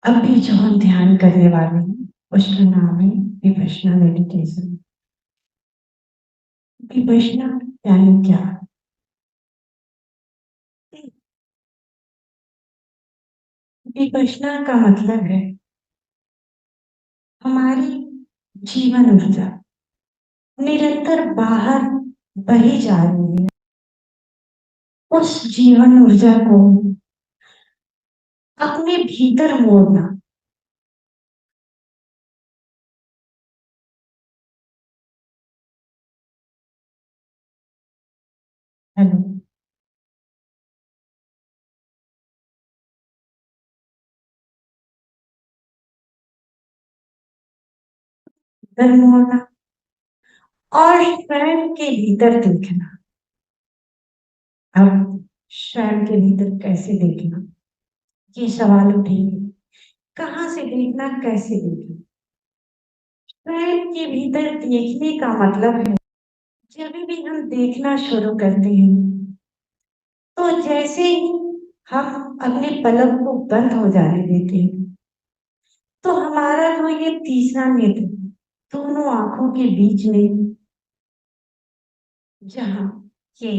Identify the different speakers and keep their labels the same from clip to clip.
Speaker 1: अभी जो हम ध्यान करने वाले हैं उसका नाम है विपश्यना मेडिटेशन। विपश्यना यानी क्या? विपश्यना का मतलब है हमारी जीवन ऊर्जा निरंतर बाहर बही जा रही है। उस जीवन ऊर्जा को अपने भीतर मोड़ना। हेलो। भीतर मोड़ना और स्वयं के भीतर देखना। अब स्वयं के भीतर कैसे देखना, ये सवाल उठेंगे। कहाँ से देखना, कैसे देखना? स्वयं के भीतर देखने का मतलब है जब भी हम देखना शुरू करते हैं तो जैसे ही हम अपने पलक को बंद हो जाने देते हैं तो हमारा जो ये तीसरा नेत्र दोनों आंखों के बीच में, जहाँ ये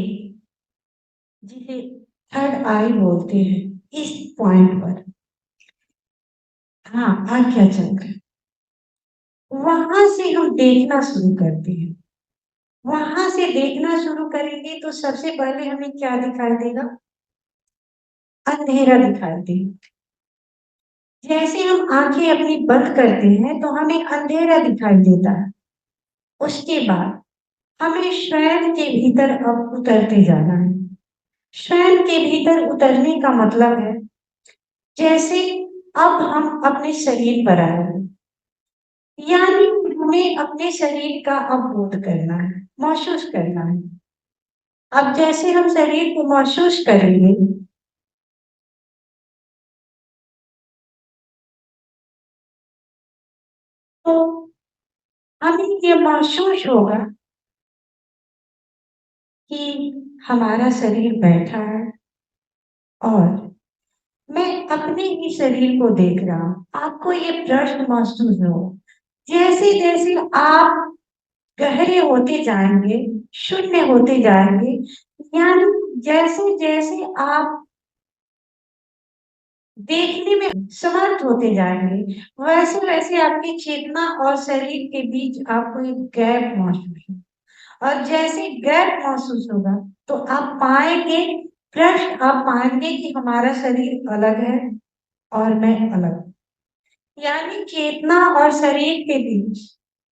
Speaker 1: जिसे थर्ड आई बोलते हैं, इस पॉइंट पर, हाँ, आज्ञा चक्र, वहां से हम देखना शुरू करते हैं। वहां से देखना शुरू करेंगे तो सबसे पहले हमें क्या दिखाई देगा? अंधेरा दिखाई देगा। जैसे हम आंखें अपनी बंद करते हैं तो हमें अंधेरा दिखाई देता है। उसके बाद हमें स्वयं के भीतर अब उतरते जाना है। स्वयं के भीतर उतरने का मतलब है जैसे अब हम अपने शरीर पर आए हैं, यानी हमें अपने शरीर का अब बोध करना है, महसूस करना है। अब जैसे हम शरीर को महसूस करेंगे तो हमें ये महसूस होगा कि हमारा शरीर बैठा है और मैं अपने ही शरीर को देख रहा हूं। आपको ये प्रश्न महसूस हो, जैसे जैसे आप गहरे होते जाएंगे, शून्य होते जाएंगे, यानी जैसे जैसे आप देखने में समर्थ होते जाएंगे, वैसे वैसे आपकी चेतना और शरीर के बीच आपको एक गैप महसूस होगा। और जैसे गैप महसूस होगा तो आप पाएंगे, प्रश्न आप पाएंगे कि हमारा शरीर अलग है और मैं अलग, यानी चेतना और शरीर के बीच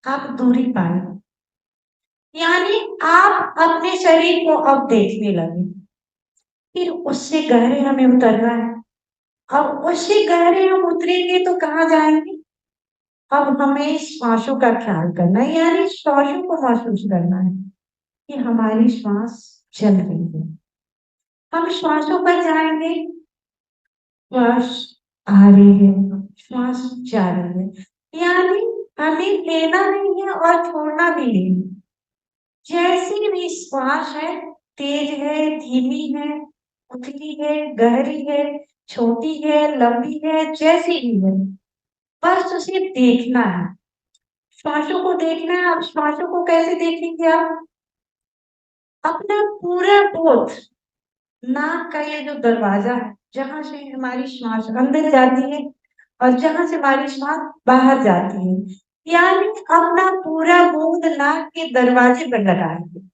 Speaker 1: आप दूरी पाएंगे। यानी आप अपने शरीर को अब देखने लगे। फिर उससे गहरे हमें उतरना है। अब उससे गहरे हम उतरेंगे तो कहाँ जाएंगे? अब हमें श्वासों का ख्याल करना है, यानी श्वासों को महसूस करना है कि हमारी श्वास चल रही है। हम श्वासों पर जाएंगे, श्वास आ रही है, श्वास जा रही है, यानी हमें लेना नहीं है और छोड़ना भी नहीं। जैसी भी श्वास है, तेज है, धीमी है, उथली है, गहरी है, छोटी है, लंबी है, जैसी भी है, बस उसे देखना है। श्वासों को देखना है। आप श्वासों को कैसे देखेंगे? आप अपना पूरा बोध, नाक का ये जो दरवाजा है जहां से हमारी श्वास अंदर जाती है और जहां से हमारी श्वास बाहर जाती है, यानी अपना पूरा बोध नाक के दरवाजे पर लगाएंगे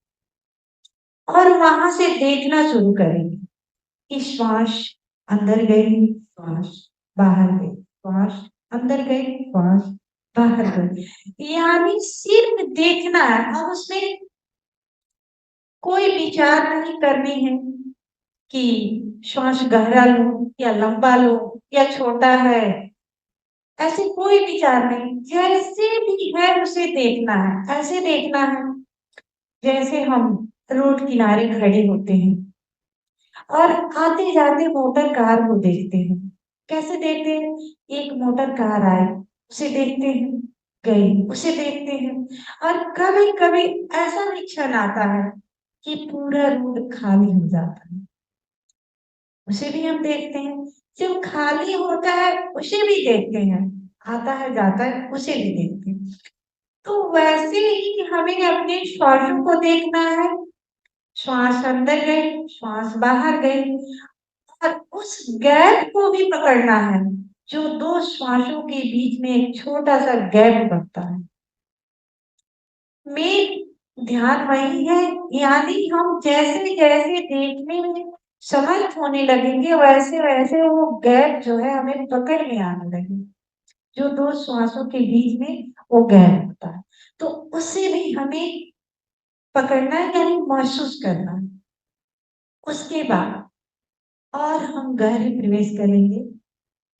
Speaker 1: और वहां से देखना शुरू करेंगे कि श्वास अंदर गई, श्वास बाहर गई, श्वास अंदर गई, श्वास बाहर गई, यानी सिर्फ देखना है। अब उसमें कोई विचार नहीं करने हैं कि श्वास गहरा लो या लंबा लो या छोटा है, ऐसे कोई विचार नहीं। जैसे भी है उसे देखना है। ऐसे देखना है जैसे हम रोड किनारे खड़े होते हैं और आते जाते मोटर कार को देखते हैं। कैसे देखते हैं? एक मोटर कार आई, उसे देखते हैं, गई, उसे देखते हैं। और कभी कभी ऐसा भी क्षण आता है कि पूरा रोड खाली हो जाता है, उसे भी हम देखते हैं। जब खाली होता है उसे भी देखते हैं, आता है जाता है उसे भी देखते हैं। तो वैसे ही हमें अपने श्वासों को देखना है, श्वास अंदर गई, श्वास बाहर गई, और उस गैप को भी पकड़ना है, जो दो श्वासों के बीच में एक छोटा सा गैप बनता है। मेन ध्यान वही है, यानी हम जैसे जैसे देखने में समर्थ होने लगेंगे, वैसे वैसे वो गैप जो है हमें पकड़ में आने लगेगा, जो दो श्वासों के बीच में वो गैप होता है। तो उससे भी हमें पकड़ना है, यानी महसूस करना है। उसके बाद और हम गहरे प्रवेश करेंगे,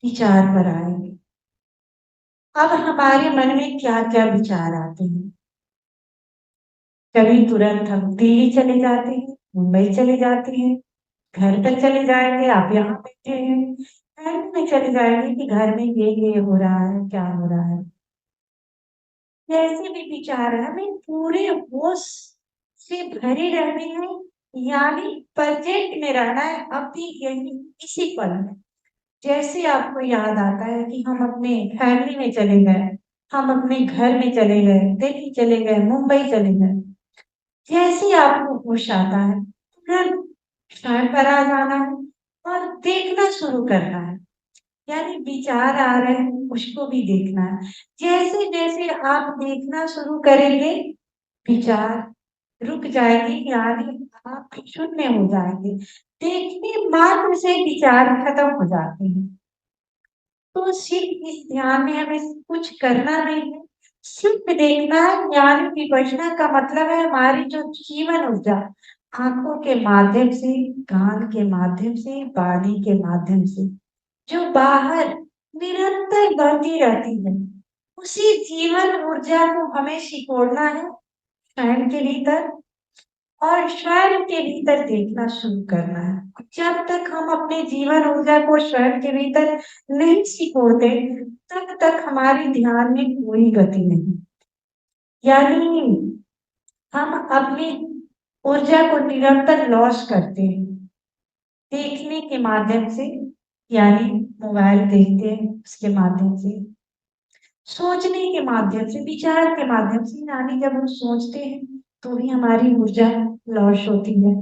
Speaker 1: विचार पर आएंगे। अब हमारे मन में क्या क्या विचार आते हैं। कभी तुरंत हम दिल्ली चले जाते हैं, मुंबई चले जाते हैं, घर पर चले जाएंगे, आप यहाँ बैठे हैं, घर में चले जाएंगे कि घर में ये हो रहा है, क्या हो रहा है। जैसे भी विचार है, हमें पूरे होश से भरे रहने हैं, यानी प्रेजेंट में रहना है, अभी यही इसी पल में। जैसे आपको याद आता है कि हम अपने फैमिली में चले गए, हम अपने घर में चले गए, दिल्ली चले गए, मुंबई चले गए, जैसे ही आपको होश आता है तुरंत क्षण पर आ जाना है और देखना शुरू करना है, यानी विचार आ रहे हैं उसको भी देखना है। जैसे जैसे आप देखना शुरू करेंगे, विचार रुक जाएंगे, यानी आप शून्य हो जाएंगे। देखने मात्र से विचार खत्म हो जाते हैं। तो सिर्फ इस ध्यान में हमें कुछ करना नहीं है, सिर्फ देखना है। ज्ञान विपश्यना का मतलब है हमारी जो जीवन ऊर्जा आंखों के माध्यम से, कान के माध्यम से, वाणी के माध्यम से जो बाहर निरंतर बढ़ती रहती है, उसी जीवन ऊर्जा को हमें सिकोड़ना है स्वयं के भीतर, और स्वयं के भीतर देखना शुरू करना है। जब तक हम अपने जीवन ऊर्जा को स्वयं के भीतर नहीं सिकोड़ते, तब तक हमारे ध्यान में कोई गति नहीं। यानी हम अपनी ऊर्जा को निरंतर लॉस करते हैं देखने के माध्यम से, यानी मोबाइल देखते हैं उसके माध्यम से, सोचने के माध्यम से, विचार के माध्यम से, यानी जब हम सोचते हैं तो ही हमारी ऊर्जा लॉस होती है।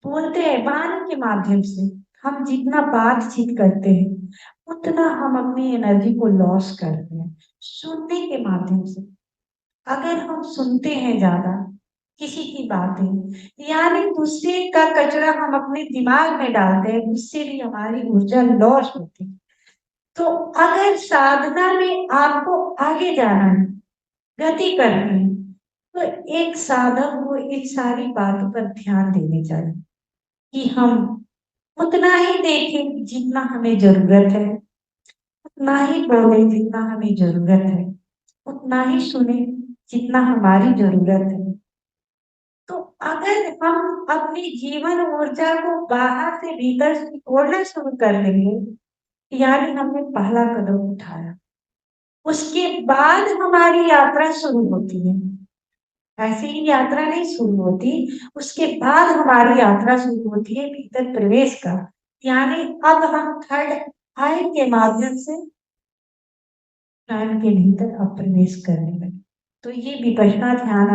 Speaker 1: बोलते हैं वाणी के माध्यम से, हम जितना बातचीत करते हैं उतना हम अपनी एनर्जी को लॉस करते हैं। सुनने के माध्यम से, अगर हम सुनते हैं ज्यादा किसी की बातें, यानी दूसरे का कचरा हम अपने दिमाग में डालते हैं, उससे भी हमारी ऊर्जा लॉस होती है। तो अगर साधना में आपको आगे जाना है, गति करनी है, तो एक साधक को इन सारी बातों पर ध्यान देने चाहिए कि हम उतना ही देखें जितना हमें जरूरत है, उतना ही बोले जितना हमें जरूरत है, उतना ही सुने जितना हमारी जरूरत है। तो अगर हम अपनी जीवन ऊर्जा को बाहर से भीतर सिकोड़ना शुरू कर देंगे, यानी हमने पहला कदम उठाया, उसके बाद हमारी यात्रा शुरू होती है। ऐसे ही यात्रा नहीं शुरू होती, उसके बाद हमारी यात्रा शुरू होती है भीतर प्रवेश का, यानी अब हम थर्ड आई के माध्यम से प्राण के भीतर अब प्रवेश करने लगे। तो ये विपश्यना ध्यान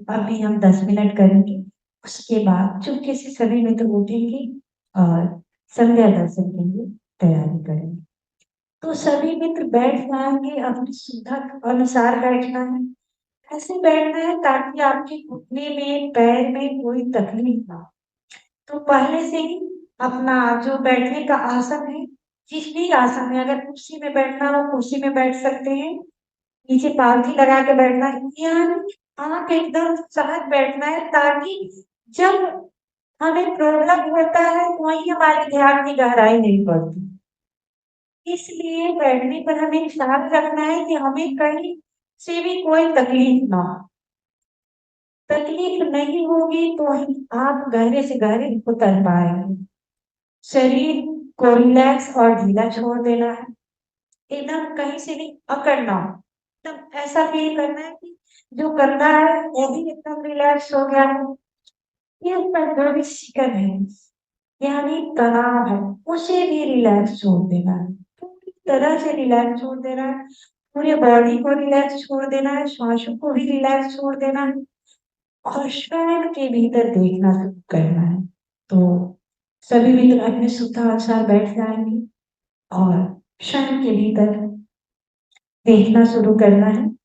Speaker 1: अभी हम 10 मिनट करेंगे। उसके बाद चुपके से सभी मित्र उठेंगे और संध्या दर्शन के लिए तैयारी करेंगे। तो सभी मित्र बैठ जाएंगे, अपनी सुविधा अनुसार बैठना है। ऐसे बैठना है ताकि आपके घुटने में, पैर में कोई तकलीफ ना हो। तो पहले से ही अपना जो बैठने का आसन है, जिस भी आसन में, अगर कुर्सी में बैठना हो कुर्सी में बैठ सकते हैं, नीचे पालथी लगा के बैठना है, यानी आप एकदम सहज बैठना है, ताकि जब हमें प्रॉब्लम होता है वही हमारे ध्यान की गहराई नहीं पड़ती। इसलिए बैठने पर हमें ख्याल रखना है कि हमें कहीं से भी कोई तकलीफ ना हो। तकलीफ नहीं होगी तो ही आप गहरे से गहरे उतर पाएंगे। शरीर को रिलैक्स और ढीला छोड़ देना है, एकदम कहीं से भी अकड़ना हो, एकदम ऐसा फील करना है कि जो कंधा है वो भी एकदम रिलैक्स हो गया है, ये ऊपर जो भी शिकन है यानी तनाव है, उसे भी रिलैक्स छोड़ देना है, पूरी तरह से रिलैक्स छोड़ देना है, पूरे बॉडी को रिलैक्स छोड़ देना है, श्वासों को भी रिलैक्स छोड़ देना है और क्षण के भीतर देखना शुरू करना है। तो सभी मित्र अपने सुखानुसार बैठ जाएंगे और क्षण के भीतर देखना शुरू करना है।